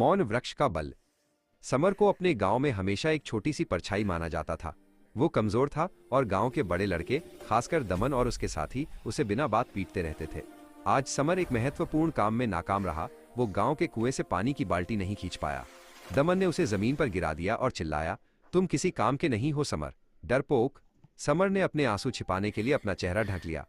मौन वृक्ष का बल। समर को अपने गांव में हमेशा एक छोटी सी परछाई माना जाता था। वो कमजोर था और गांव के बड़े लड़के, खासकर दमन और उसके साथी, उसे बिना बात पीटते रहते थे। आज समर एक महत्वपूर्ण काम में नाकाम रहा। वो गांव के कुएं से पानी की बाल्टी नहीं खींच पाया। दमन ने उसे जमीन पर गिरा दिया और चिल्लाया, तुम किसी काम के नहीं हो समर, डरपोक। समर ने अपने आंसू छिपाने के लिए अपना चेहरा ढक लिया।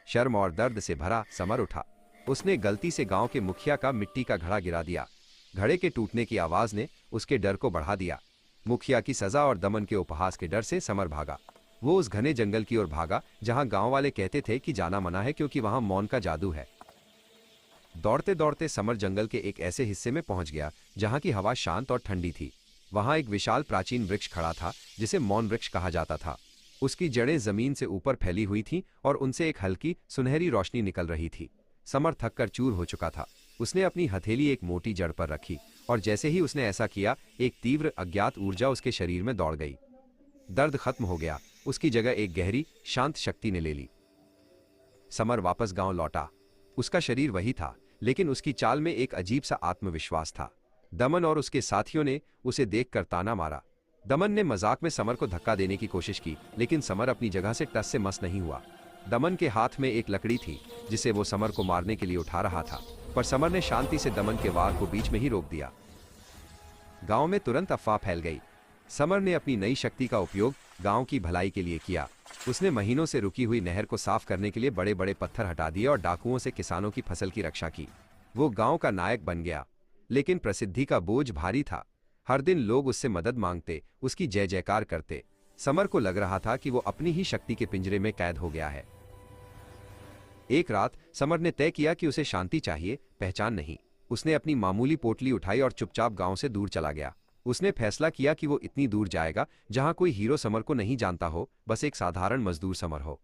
शर्म और दर्द से भरा समर उठा। उसने गलती से गांव के मुखिया का मिट्टी का घड़ा गिरा दिया। घड़े के टूटने की आवाज ने उसके डर को बढ़ा दिया। मुखिया की सजा और दमन के उपहास के डर से समर भागा। वो उस घने जंगल की ओर भागा जहां गांव वाले कहते थे कि जाना मना है क्योंकि वहां मौन का जादू है। दौड़ते दौड़ते समर जंगल के एक ऐसे हिस्से में पहुंच गया जहां की हवा शांत और ठंडी थी। वहां एक विशाल प्राचीन वृक्ष खड़ा था जिसे मौन वृक्ष कहा जाता था। उसकी जड़ें जमीन से ऊपर फैली हुई थीं और उनसे एक हल्की सुनहरी रोशनी निकल रही थी। समर थककर चूर हो चुका था। उसने अपनी हथेली एक मोटी जड़ पर रखी और जैसे ही उसने ऐसा किया, एक तीव्र अज्ञात ऊर्जा उसके शरीर में दौड़ गई। दर्द खत्म हो गया। उसकी जगह एक गहरी शांत शक्ति ने ले ली। समर वापस गांव लौटा। उसका शरीर वही था, लेकिन उसकी चाल में एक अजीब सा आत्मविश्वास था। दमन और उसके साथियों ने उसे देखकर ताना मारा। दमन ने मजाक में समर को धक्का देने की कोशिश की, लेकिन समर अपनी जगह से टस से मस नहीं हुआ। दमन के हाथ में एक लकड़ी थी जिसे वो समर को मारने के लिए उठा रहा था, पर समर ने शांति से दमन के वार को बीच में ही रोक दिया। गांव में तुरंत अफवाह फैल गई। समर ने अपनी नई शक्ति का उपयोग गांव की भलाई के लिए किया। उसने महीनों से रुकी हुई नहर को साफ करने के लिए बड़े बड़े पत्थर हटा दिए और डाकुओं से किसानों की फसल की रक्षा की। वो गांव का नायक बन गया, लेकिन प्रसिद्धि का बोझ भारी था। हर दिन लोग उससे मदद मांगते, उसकी जय जयकार करते। समर को लग रहा था कि वो अपनी ही शक्ति के पिंजरे में कैद हो गया है। एक रात समर ने तय किया कि उसे शांति चाहिए, पहचान नहीं। उसने अपनी मामूली पोटली उठाई और चुपचाप गांव से दूर चला गया। उसने फैसला किया कि वो इतनी दूर जाएगा जहां कोई हीरो समर को नहीं जानता हो, बस एक साधारण मजदूर समर हो।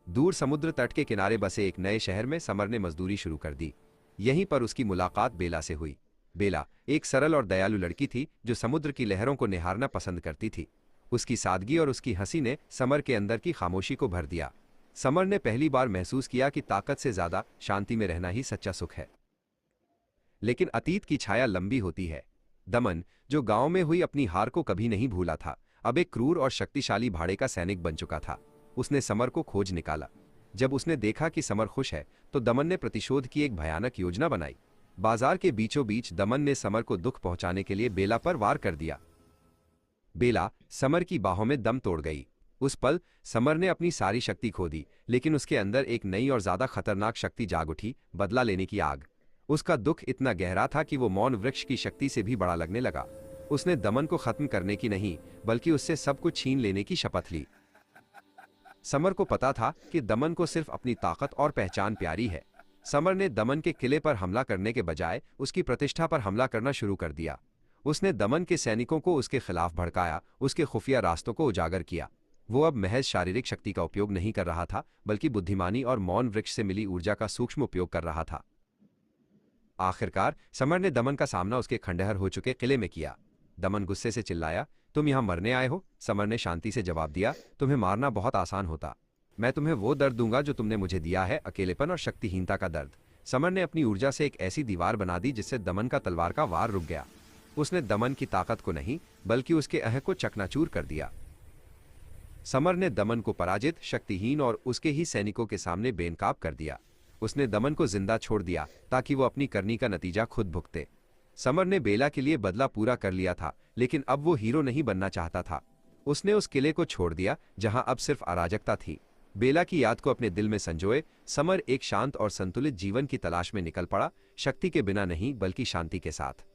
दूर समुद्र तट के किनारे बसे एक नए शहर में समर ने मजदूरी शुरू कर दी। यहीं पर उसकी मुलाकात बेला से हुई। बेला एक सरल और दयालु लड़की थी जो समुद्र की लहरों को निहारना पसंद करती थी। उसकी सादगी और उसकी हंसी ने समर के अंदर की खामोशी को भर दिया। समर ने पहली बार महसूस किया कि ताकत से ज्यादा शांति में रहना ही सच्चा सुख है। लेकिन अतीत की छाया लंबी होती है। दमन, जो गांव में हुई अपनी हार को कभी नहीं भूला था, अब एक क्रूर और शक्तिशाली भाड़े का सैनिक बन चुका था। उसने समर को खोज निकाला। जब उसने देखा कि समर खुश है, तो दमन ने प्रतिशोध की एक भयानक योजना बनाई। बाजार के बीचों बीच दमन ने समर को दुख पहुंचाने के लिए बेला पर वार कर दिया। बेला समर की बाहों में दम तोड़ गई। उस पल समर ने अपनी सारी शक्ति खो दी, लेकिन उसके अंदर एक नई और ज्यादा खतरनाक शक्ति जाग उठी, बदला लेने की आग। उसका दुख इतना गहरा था कि वो मौन वृक्ष की शक्ति से भी बड़ा लगने लगा। उसने दमन को खत्म करने की नहीं, बल्कि उससे सब कुछ छीन लेने की शपथ ली। समर को पता था कि दमन को सिर्फ अपनी ताकत और पहचान प्यारी है। समर ने दमन के किले पर हमला करने के बजाय उसकी प्रतिष्ठा पर हमला करना शुरू कर दिया। उसने दमन के सैनिकों को उसके खिलाफ भड़काया, उसके खुफिया रास्तों को उजागर किया। वो अब महज शारीरिक शक्ति का उपयोग नहीं कर रहा था, बल्कि बुद्धिमानी और मौन वृक्ष से मिली ऊर्जा का सूक्ष्म उपयोग कर रहा था। आखिरकार समर ने दमन का सामना उसके खंडहर हो चुके किले में किया। दमन गुस्से से चिल्लाया, तुम यहां मरने आए हो? समर ने शांति से जवाब दिया, तुम्हें मारना बहुत आसान होता। मैं तुम्हें वो दर्द दूंगा जो तुमने मुझे दिया है, अकेलेपन और शक्तिहीनता का दर्द। समर ने अपनी ऊर्जा से एक ऐसी दीवार बना दी जिससे दमन का तलवार का वार रुक गया। उसने दमन की ताकत को नहीं, बल्कि उसके अह को चकनाचूर कर दिया। समर ने दमन को पराजित, शक्तिहीन और उसके ही सैनिकों के सामने बेनकाब कर दिया। उसने दमन को जिंदा छोड़ दिया ताकि वो अपनी करनी का नतीजा खुद भुगते। समर ने बेला के लिए बदला पूरा कर लिया था, लेकिन अब वो हीरो नहीं बनना चाहता था। उसने उस किले को छोड़ दिया जहां अब सिर्फ अराजकता थी। बेला की याद को अपने दिल में संजोए समर एक शांत और संतुलित जीवन की तलाश में निकल पड़ा, शक्ति के बिना नहीं, बल्कि शांति के साथ।